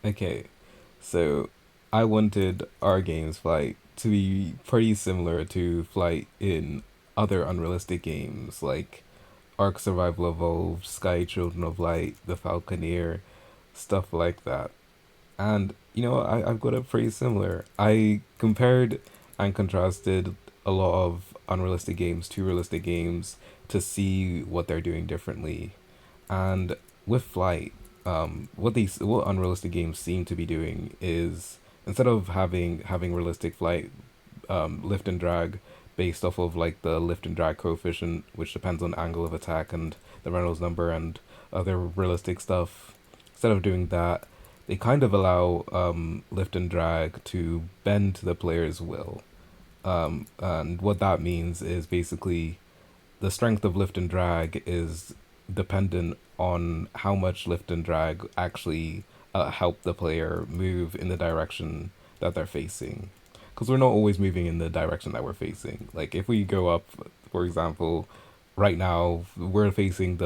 Okay, so I wanted our game's flight to be pretty similar to flight in other unrealistic games like Ark Survival Evolved, Sky Children of Light, The Falconeer, stuff like that. And I've got it pretty similar. I compared and contrasted a lot of unrealistic games to realistic games to see what they're doing differently. And with Flight, what unrealistic games seem to be doing is instead of having realistic flight lift and drag based off of like the lift and drag coefficient, which depends on angle of attack and the Reynolds number and other realistic stuff. Instead of doing that, they kind of allow lift and drag to bend to the player's will. And what that means is basically the strength of lift and drag is dependent on how much lift and drag actually help the player move in the direction that they're facing. Because we're not always moving in the direction that we're facing. Like if we go up, for example, right now we're facing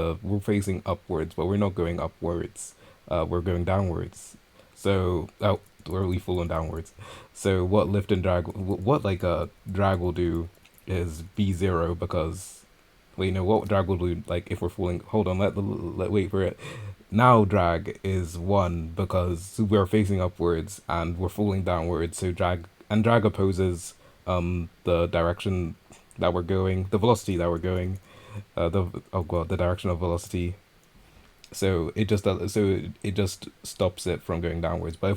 upwards, but we're not going upwards. We're going downwards. So we're really falling downwards. So what lift and drag, what like a drag will do, is be zero because wait, no, what drag will do like if we're falling? Hold on, let wait for it. Now drag is one because we're facing upwards and we're falling downwards. So drag opposes the direction that we're going, the velocity that we're going, the oh god, the direction of velocity. So it just stops it from going downwards. But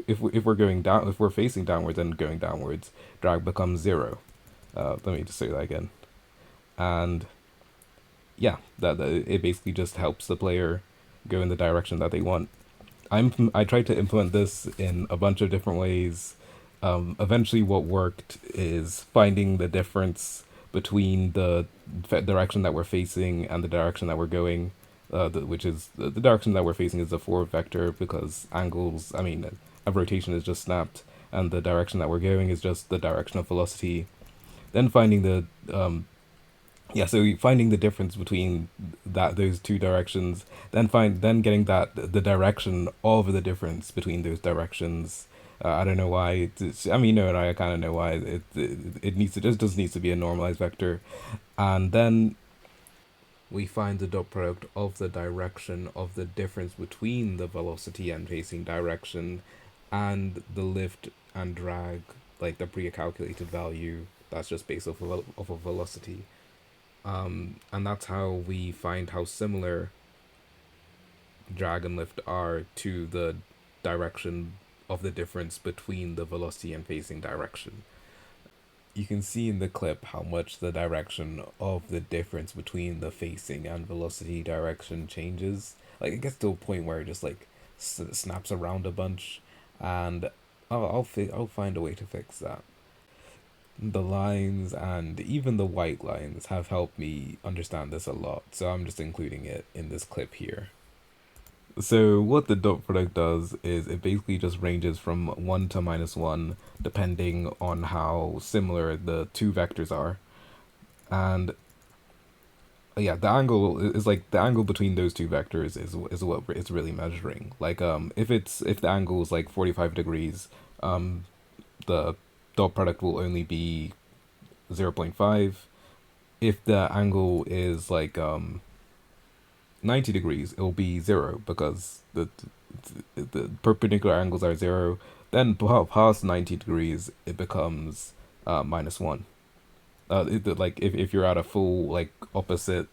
if we're going down, if we're facing downwards and going downwards, drag becomes zero. Let me just say that again. And yeah, that it basically just helps the player go in the direction that they want. I tried to implement this in a bunch of different ways. Eventually, what worked is finding the difference between the direction that we're facing and the direction that we're going, which is the direction that we're facing is the forward vector because angles. I mean, a rotation is just snapped, and the direction that we're going is just the direction of velocity. Then finding the yeah, so finding the difference between those two directions, then getting that the direction of the difference between those directions. I don't know why. I mean, no, and I kind of know why. It needs to just needs to be a normalized vector, and then we find the dot product of the direction of the difference between the velocity and facing direction, and the lift and drag, like the pre-calculated value that's just based off of velocity. And that's how we find how similar drag and lift are to the direction of the difference between the velocity and facing direction. You can see in the clip how much the direction of the difference between the facing and velocity direction changes. Like it gets to a point where it just like snaps around a bunch, and I'll find a way to fix that. The lines and even the white lines have helped me understand this a lot, so I'm just including it in this clip here. So what the dot product does is it basically just ranges from 1 to -1 depending on how similar the two vectors are. And yeah, the angle is like the angle between those two vectors is what it's really measuring. Like if the angle is like 45 degrees, the dot product will only be 0.5. If the angle is like 90 degrees, it'll be zero because the perpendicular angles are zero. Then past 90 degrees, it becomes -1. Like if you're at a full like opposite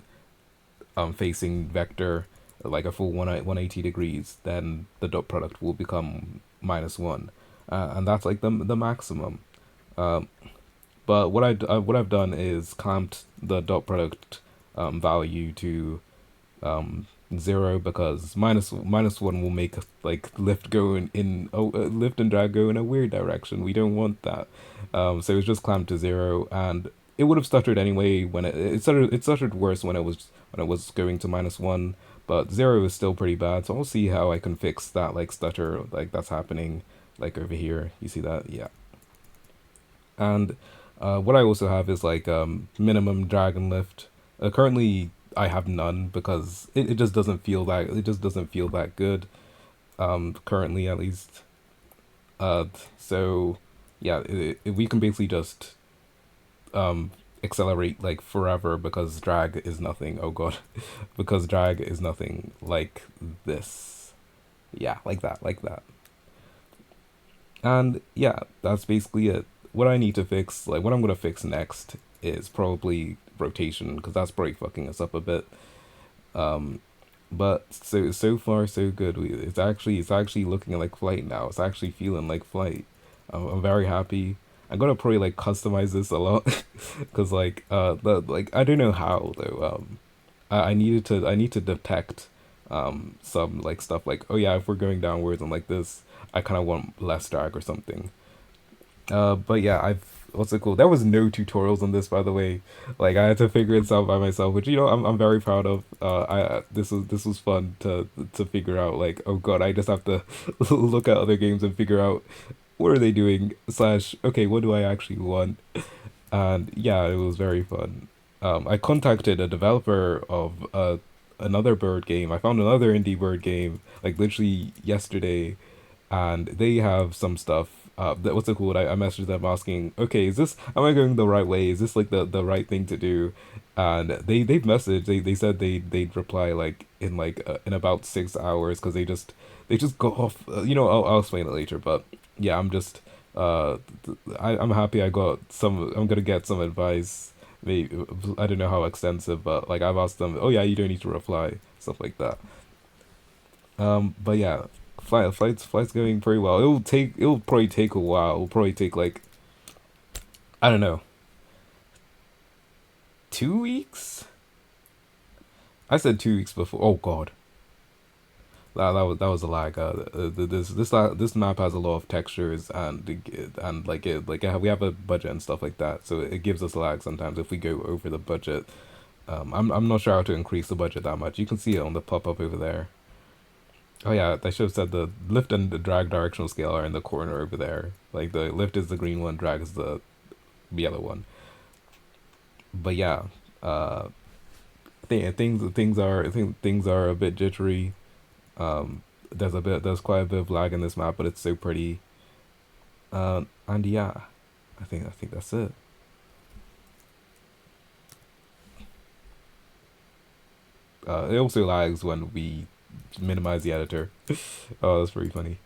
facing vector, like a full 180 degrees, then the dot product will become -1, and that's like the maximum. Um, but what I've done is clamped the dot product value to zero because minus one will make like lift go in lift and drag go in a weird direction. We don't want that. So it's just clamped to zero, and it would have stuttered anyway when it stuttered worse when it was going to -1, but zero is still pretty bad. So I'll see how I can fix that like stutter like that's happening like over here. You see that? Yeah. And what I also have is like minimum drag and lift. Currently, I have none because it just doesn't feel that good. currently at least. Uh, so yeah, we can basically just um accelerate like forever because drag is nothing. Oh god, because drag is nothing like this. Yeah, like that. And yeah, that's basically it. What I need to fix, like what I'm gonna fix next, is probably rotation because that's probably fucking us up a bit. Um, but so far so good. It's actually looking like flight now. It's actually feeling like flight. I'm very happy. I'm gonna probably like customize this a lot because like I don't know how though. I need to detect some like stuff like, oh yeah, if we're going downwards and like this, I kind of want less drag or something. But yeah, I've what's it called? There was no tutorials on this, by the way. Like I had to figure it out by myself, which I'm very proud of. I this was fun to figure out. Like, oh god, I just have to look at other games and figure out what are they doing. Slash, okay, what do I actually want? And yeah, it was very fun. I contacted a developer of another bird game. I found another indie bird game like literally yesterday, and they have some stuff. What's it called? I messaged them asking, okay, is this am I going the right way? Is this like the right thing to do? And they've messaged. They said they'd reply like in about 6 hours because they just go off. I'll explain it later. But yeah, I'm happy I got some. I'm gonna get some advice. Maybe I don't know how extensive, but like I've asked them. Oh yeah, you don't need to reply, stuff like that. But yeah, flight's going pretty well. It'll probably take a while. It'll probably take like I don't know, 2 weeks. I said 2 weeks before. Oh god, that was a lag. This map has a lot of textures and we have a budget and stuff like that, so it gives us lag sometimes if we go over the budget. I'm not sure how to increase the budget that much. You can see it on the pop up over there. Oh yeah, I should have said the lift and the drag directional scale are in the corner over there. Like the lift is the green one, drag is the yellow one. But yeah, uh, I think things are a bit jittery. There's quite a bit of lag in this map, but it's so pretty. And yeah, I think that's it. It also lags when we minimize the editor. Oh, that's pretty funny.